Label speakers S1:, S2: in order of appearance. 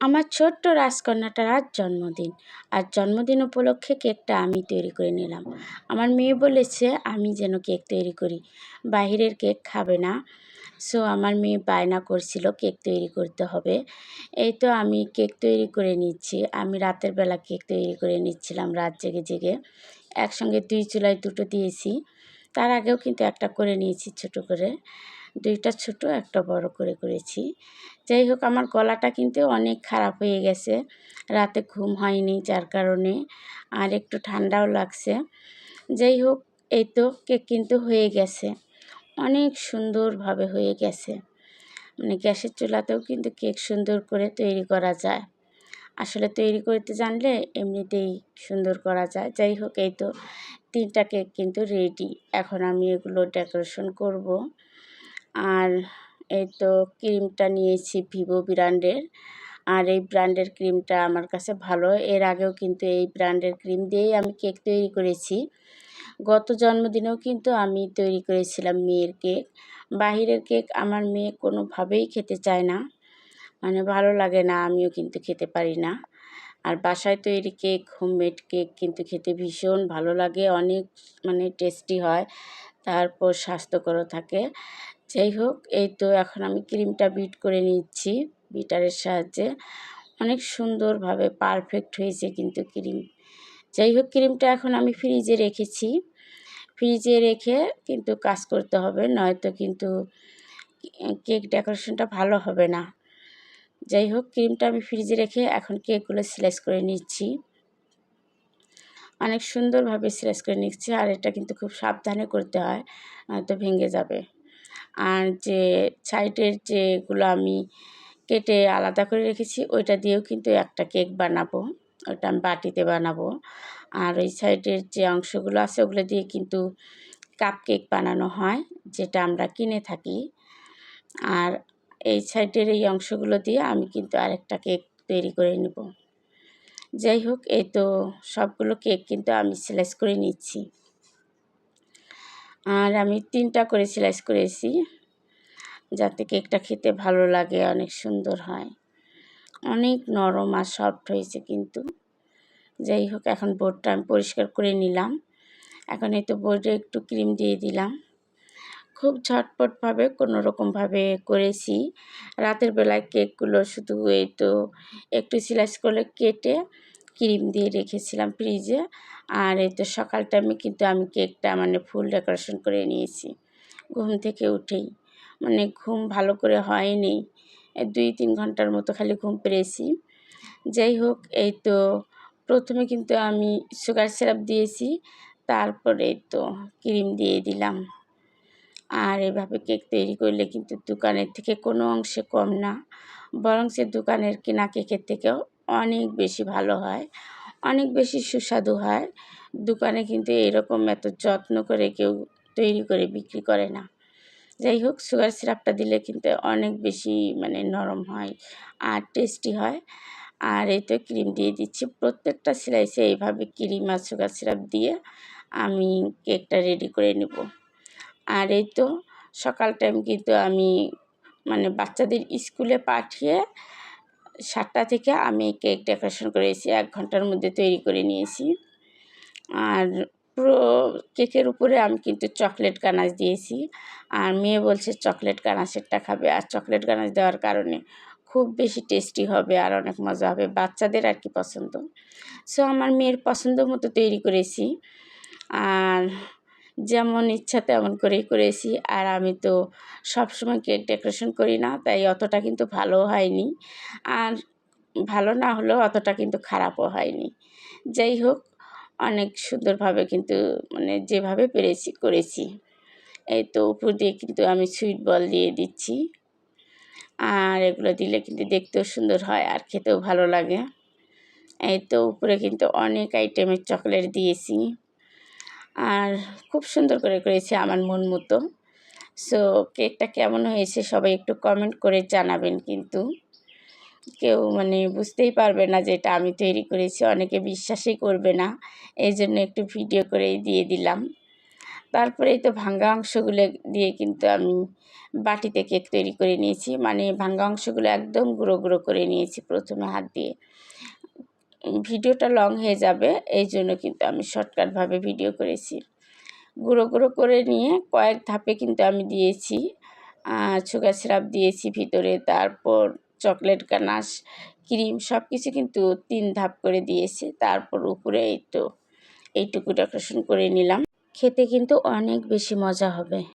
S1: আমার ছোট্ট রাজকন্যাটার আজ জন্মদিন। আর জন্মদিন উপলক্ষে কেকটা আমি তৈরি করে নিলাম। আমার মেয়ে বলেছে আমি যেন কেক তৈরি করি, বাহিরের কেক খাবে না। সো আমার মেয়ে বায়না করছিল কেক তৈরি করতে হবে। এই তো আমি কেক তৈরি করে নিচ্ছি। আমি রাতের বেলা কেক তৈরি করে নিচ্ছিলাম রাত জেগে জেগে। একসঙ্গে 2 চুলায় দুটো দিয়েছি। তার আগেও কিন্তু একটা করে নিয়েছি ছোট করে। 2টা ছোট একটা বড় করে করেছি। যাই হোক, আমার গলাটা কিন্তু অনেক খারাপ হয়ে গেছে, রাতে ঘুম হয়নি যার কারণে, আর একটু ঠান্ডাও লাগছে। যাই হোক, এই তো কেক কিন্তু হয়ে গেছে, অনেক সুন্দরভাবে হয়ে গেছে। মানে গ্যাসের চুলাতেও কিন্তু কেক সুন্দর করে তৈরি করা যায়। আসলে তৈরি করতে জানলে এমনিতেই সুন্দর করা যায়। যাই হোক, এই তো 3টা কেক কিন্তু রেডি। এখন আমি এগুলো ডেকোরেশন করব। আর এই তো ক্রিমটা নিয়েছি ভিভো ব্র্যান্ডের। আর এই ব্র্যান্ডের ক্রিমটা আমার কাছে ভালো। এর আগেও কিন্তু এই ব্র্যান্ডের ক্রিম দিয়েই আমি কেক তৈরি করেছি। গত জন্মদিনেও কিন্তু আমি তৈরি করেছিলাম মেয়ের কেক। বাহিরের কেক আমার মেয়ে কোনোভাবেই খেতে চায় না, মানে ভালো লাগে না, আমিও কিন্তু খেতে পারি না। আর বাসায় তৈরি কেক, হোমমেড কেক কিন্তু খেতে ভীষণ ভালো লাগে, অনেক মানে টেস্টি হয়, তারপর স্বাস্থ্যকরও থাকে। যাই হোক, এই তো এখন আমি ক্রিমটা বিট করে নিচ্ছি বিটারের সাহায্যে। অনেক সুন্দরভাবে পারফেক্ট হয়েছে কিন্তু ক্রিম। যাই হোক, ক্রিমটা এখন আমি ফ্রিজে রেখেছি। ফ্রিজে রেখে কিন্তু কাজ করতে হবে, নয়তো কিন্তু কেক ডেকোরেশনটা ভালো হবে না। যাই হোক, ক্রিমটা আমি ফ্রিজে রেখে এখন কেকগুলো স্লাইস করে নিচ্ছি। অনেক সুন্দরভাবে স্লাইস করে নিচ্ছি, আর এটা কিন্তু খুব সাবধানে করতে হয়, নয়তো ভেঙে যাবে। আর যে সাইডের যেগুলো আমি কেটে আলাদা করে রেখেছি, ওইটা দিয়েও কিন্তু একটা কেক বানাবো, ওটা আমি বাটিতে বানাবো। আর ওই সাইডের যে অংশগুলো আছে ওগুলো দিয়ে কিন্তু কাপ কেক বানানো হয়, যেটা আমরা কিনে থাকি। আর এই সাইডের এই অংশগুলো দিয়ে আমি কিন্তু আরেকটা কেক তৈরি করে নেব। যাই হোক, এই তো সবগুলো কেক কিন্তু আমি স্লাইস করে নিচ্ছি। আর আমি 3টা করে স্লাইস করেছি, যাতে কেকটা খেতে ভালো লাগে, অনেক সুন্দর হয়, অনেক নরম আর সফট হয়েছে কিন্তু। যাই হোক, এখন বোর্ডটা আমি পরিষ্কার করে নিলাম। এখন এই তো বোর্ডে একটু ক্রিম দিয়ে দিলাম। খুব ঝটপটভাবে কোনোরকমভাবে করেছি। রাতের বেলায় কেকগুলো শুধু এই তো একটু স্লাইস করে কেটে ক্রিম দিয়ে রেখেছিলাম ফ্রিজে। আর এই তো সকাল টাইমে কিন্তু আমি কেকটা মানে ফুল ডেকোরেশন করে নিয়েছি ঘুম থেকে উঠেই। মানে ঘুম ভালো করে হয়নি, 2-3 ঘন্টার মতো খালি ঘুম পেয়েছি। যাই হোক, এই তো প্রথমে কিন্তু আমি সুগার সিরাপ দিয়েছি, তারপরে তো ক্রিম দিয়ে দিলাম। আর এভাবে কেক তৈরি করলে কিন্তু দোকানের থেকে কোনো অংশে কম না, বরং সে দোকানের কেনা কেকের থেকেও অনেক বেশি ভালো হয়, অনেক বেশি সুস্বাদু হয়। দোকানে কিন্তু এরকম এত যত্ন করে কেউ তৈরি করে বিক্রি করে না। যাই হোক, সুগার সিরাপটা দিলে কিন্তু অনেক বেশি মানে নরম হয় আর টেস্টি হয়। আর এই তো ক্রিম দিয়ে দিচ্ছি প্রত্যেকটা স্লাইসে, এইভাবে ক্রিম আর সুগার সিরাপ দিয়ে আমি কেকটা রেডি করে নেব। আর এই তো সকাল টাইম কিন্তু আমি মানে বাচ্চাদের স্কুলে পাঠিয়ে 7টা থেকে আমি কেক ডেকোরেশন করেছি, 1 ঘন্টার মধ্যে তৈরি করে নিয়েছি। আর পুরো কেকের উপরে আমি কিন্তু চকলেট গানাশ দিয়েছি। আর মেয়ে বলছে চকলেট গানাশেরটা খাবে, আর চকলেট গানাশ দেওয়ার কারণে খুব বেশি টেস্টি হবে আর অনেক মজা হবে, বাচ্চাদের আর কি পছন্দ। সো আমার মেয়ের পছন্দ মতো তৈরি করেছি, আর যেমন ইচ্ছা তেমন করেই করেছি। আর আমি তো সবসময় কেক ডেকোরেশন করি না, তাই অতটা কিন্তু ভালো হয়নি, আর ভালো না হলেও অতটা কিন্তু খারাপও হয়নি। যাই হোক, অনেক সুন্দরভাবে কিন্তু মানে যেভাবে পেরেছি করেছি। এই তো উপর দিয়ে কিন্তু আমি সুইট বল দিয়ে দিচ্ছি, আর এগুলো দিলে কিন্তু দেখতেও সুন্দর হয় আর খেতেও ভালো লাগে। এই তো উপরে কিন্তু অনেক আইটেমের চকলেট দিয়েছি, আর খুব সুন্দর করে করেছি আমার মন মতো। সো কেকটা কেমন হয়েছে সবাই একটু কমেন্ট করে জানাবেন, কিন্তু কেউ মানে বুঝতেই পারবে না যে এটা আমি তৈরি করেছি, অনেকে বিশ্বাসই করবে না, এই জন্য একটু ভিডিও করেই দিয়ে দিলাম। তারপরে এই তো ভাঙ্গা অংশগুলো দিয়ে কিন্তু আমি বাটিতে কেক তৈরি করে নিয়েছি। মানে ভাঙ্গা অংশগুলো একদম গুঁড়ো গুঁড়ো করে নিয়েছি প্রথমে হাত দিয়ে। ভিডিওটা লং হয়ে যাবে, এই জন্য কিন্তু আমি শর্টকাটভাবে ভিডিও করেছি। গুঁড়ো গুঁড়ো করে নিয়ে কয়েক ধাপে কিন্তু আমি দিয়েছি, সুগার সিরাপ দিয়েছি ভিতরে, তারপর চকলেট গানাশ, ক্রিম সব কিছু কিন্তু 3 ধাপ করে দিয়েছি। তারপর উপরে এই তো এইটুকু ডেকোরেশন করে নিলাম। খেতে কিন্তু অনেক বেশি মজা হবে।